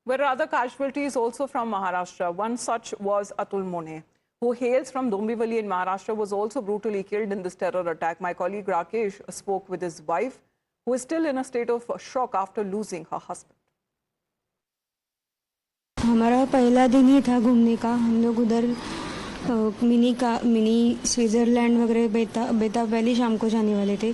There are other casualties also from Maharashtra. One such was Atul Mone, who hails from Dombivli in Maharashtra, was also brutally killed in this terror attack. My colleague Rakesh spoke with his wife, who is still in a state of shock after losing her husband. हमारा पहला दिन ही था घूमने का। हम लोग उधर mini Switzerland वगैरह बेताब वैली शाम को जाने वाले थे,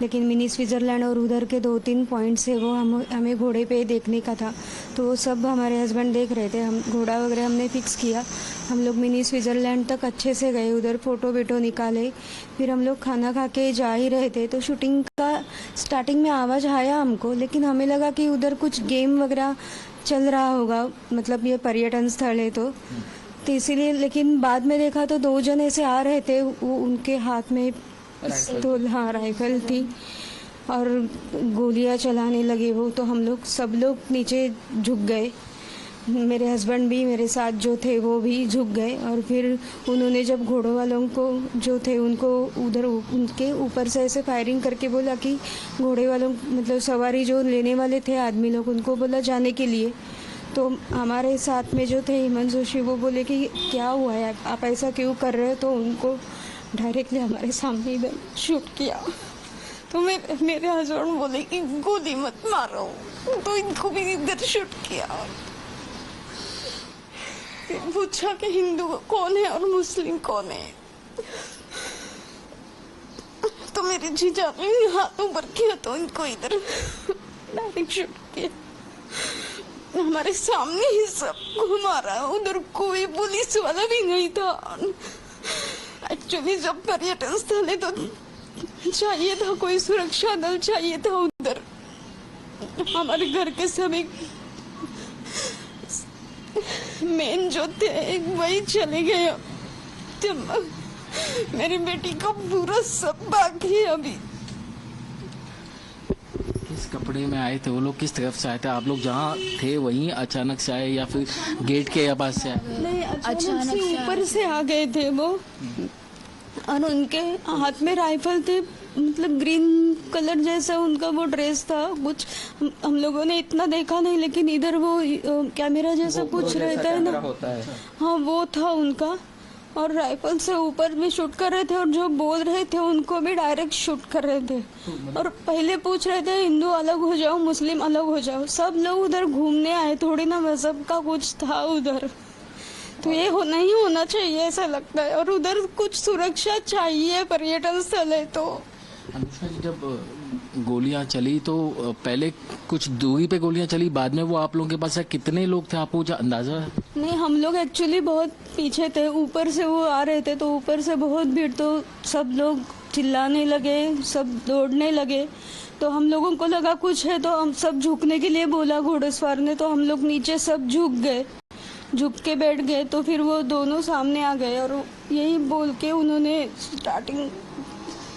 लेकिन मिनी स्विट्ज़रलैंड और उधर के 2-3 पॉइंट्स है वो हमें घोड़े पे देखने का था, तो वो सब हमारे हस्बैंड देख रहे थे। हम घोड़ा वगैरह हमने फ़िक्स किया। हम लोग मिनी स्विट्ज़रलैंड तक अच्छे से गए, उधर फ़ोटो वीटो निकाले। फिर हम लोग खाना खा के जा ही रहे थे तो शूटिंग का स्टार्टिंग में आवाज़ आया हमको, लेकिन हमें लगा कि उधर कुछ गेम वगैरह चल रहा होगा, मतलब ये पर्यटन स्थल है तो इसीलिए। लेकिन बाद में देखा तो 2 जन ऐसे आ रहे थे, वो उनके हाथ में पिस्तौल, हाँ राइफल थी, और गोलियां चलाने लगे वो। तो हम लोग सब लोग नीचे झुक गए, मेरे हस्बैंड भी, मेरे साथ जो थे वो भी झुक गए। और फिर उन्होंने जब घोड़ों वालों को जो थे उनको उधर उनके ऊपर से ऐसे फायरिंग करके बोला कि घोड़े वालों मतलब सवारी जो लेने वाले थे आदमी लोग, उनको बोला जाने के लिए। तो हमारे साथ में जो थे हेमंत जोशी, वो बोले कि क्या हुआ है, आप ऐसा क्यों कर रहे हो, तो उनको डायरेक्टली हमारे सामने इधर शूट किया। तो मेरे हस्बैंड बोले कि गोली मत मारो, तो इनको भी इधर शूट किया। फिर पूछा कि हिंदू कौन है और मुस्लिम कौन है, तो मेरे जीजा ने हाथ ऊपर किया तो इनको इधर डायरेक्ट शूट किया। हमारे सामने ही सबको मारा, उधर कोई पुलिस वाला भी नहीं था। एक्चुअली जब पर्यटन स्थल है तो चाहिए था कोई सुरक्षा दल चाहिए था उधर। हमारे घर के सभी मेन जो थे वही चले गए। जब मेरी बेटी का पूरा सब बाकी है अभी। किस कपड़े में आए थे वो लोग, किस तरफ से आए थे? आप लोग जहाँ थे वहीं अचानक से आए या फिर गेट के या पास से आए? नहीं, अचानक से ऊपर से आ गए थे वो, और उनके हाथ में राइफल थे, मतलब ग्रीन कलर जैसा उनका वो ड्रेस था कुछ। हम लोगों ने इतना देखा नहीं, लेकिन इधर वो कैमरा जैसा कुछ रहता है ना, हाँ वो था उनका, और राइफल से ऊपर भी शूट कर रहे थे, और जो बोल रहे थे उनको भी डायरेक्ट शूट कर रहे थे। और पहले पूछ रहे थे हिंदू अलग हो जाओ, मुस्लिम अलग हो जाओ। सब लोग उधर घूमने आए, थोड़ी ना मजहब का कुछ था उधर, तो ये नहीं होना चाहिए ऐसा लगता है। और उधर कुछ सुरक्षा चाहिए, पर्यटन स्थल है तो। अनुष्का जी, जब गोलियां चली तो पहले कुछ दूरी पे गोलियां चली, बाद में वो आप लोगों के पास कितने लोग थे, आपको क्या अंदाजा है? नहीं, हम लोग एक्चुअली बहुत पीछे थे, ऊपर से वो आ रहे थे तो ऊपर से बहुत भीड़, तो सब लोग चिल्लाने लगे, सब दौड़ने लगे। तो हम लोगों को लगा कुछ है, तो हम सब झुकने के लिए बोला घोड़सवार ने, तो हम लोग नीचे सब झुक गए, झुक के बैठ गए। तो फिर वो दोनों सामने आ गए और यही बोल के उन्होंने स्टार्टिंग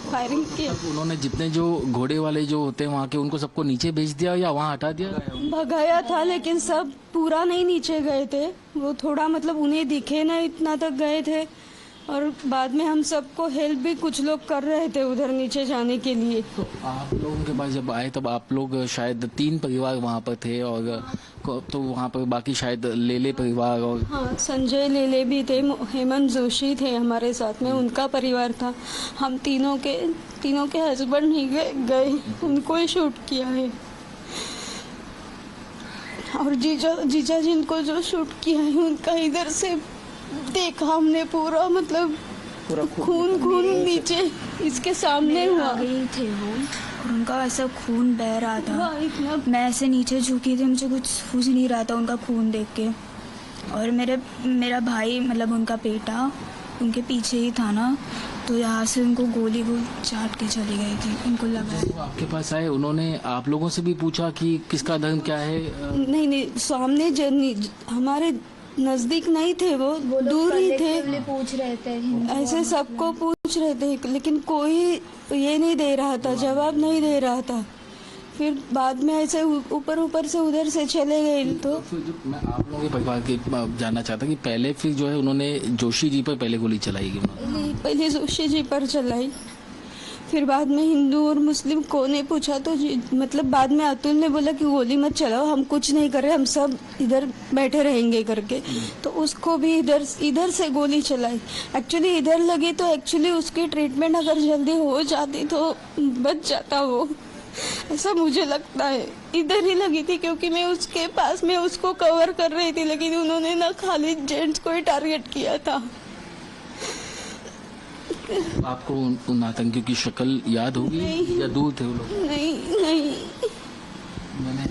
फायरिंग की। उन्होंने जितने जो घोड़े वाले जो होते हैं वहाँ के, उनको सबको नीचे भेज दिया या वहाँ हटा दिया? भगाया था, लेकिन सब पूरा नहीं नीचे गए थे, वो थोड़ा मतलब उन्हें दिखे ना इतना तक गए थे। और बाद में हम सबको हेल्प भी कुछ लोग कर रहे थे उधर नीचे जाने के लिए। तो आप लोगों के पास जब आए तब आप लोग शायद 3 परिवार वहाँ पर थे, और तो वहाँ पर बाकी शायद लेले परिवार और हाँ, संजय लेले भी थे, हेमंत जोशी थे हमारे साथ में, उनका परिवार था। हम तीनों के हस्बैंड ही गए, उनको ही शूट किया है। और जीजा जिनको जो शूट किया है उनका इधर से देखा हमने पूरा, मतलब पूरा खून नीचे इसके सामने हुआ। गई थे वो, और उनका ऐसा खून बह रहा था। मैं ऐसे नीचे झुकी थी, मुझे कुछ सूझ नहीं रहा था उनका खून देख के। और मेरा भाई, मतलब उनका बेटा, उनके पीछे ही था ना, तो यहाँ से उनको गोली वो चाट के चली गई थी। उनको लगा आपके पास आए, उन्होंने आप लोगों से भी पूछा कि किसका धर्म क्या है? नहीं, सामने हमारे नजदीक नहीं थे, वो दूर ही थे, पूछ रहे थे, ऐसे सबको पूछ रहे थे, लेकिन कोई ये नहीं दे रहा था, जवाब नहीं दे रहा था। फिर बाद में ऐसे ऊपर से उधर से चले गए। तो फिर मैं आप लोगों के परिवार के जानना चाहता कि पहले फिर जो है उन्होंने जोशी जी पर पहले गोली चलाई गई? पहले जोशी जी पर चलाई, फिर बाद में हिंदू और मुस्लिम को ने पूछा तो मतलब बाद में अतुल ने बोला कि गोली मत चलाओ, हम कुछ नहीं कर रहे, हम सब इधर बैठे रहेंगे करके। तो उसको भी इधर से गोली चलाई। एक्चुअली इधर लगी तो एक्चुअली उसकी ट्रीटमेंट अगर जल्दी हो जाती तो बच जाता वो, ऐसा मुझे लगता है। इधर ही लगी थी क्योंकि मैं उसके पास में उसको कवर कर रही थी, लेकिन उन्होंने ना खाली जेंट्स को ही टारगेट किया था। आपको उन आतंकियों की शक्ल याद होगी या दूर थे वो लोग? नहीं। मैंने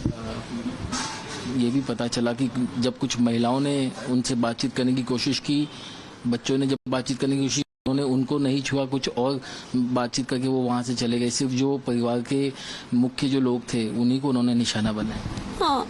ये भी पता चला कि जब कुछ महिलाओं ने उनसे बातचीत करने की कोशिश की, बच्चों ने जब बातचीत करने की कोशिश, उन्होंने उनको नहीं छुआ, कुछ और बातचीत करके वो वहां से चले गए। सिर्फ जो परिवार के मुख्य जो लोग थे उन्हीं को उन्होंने निशाना बनाया। हाँ।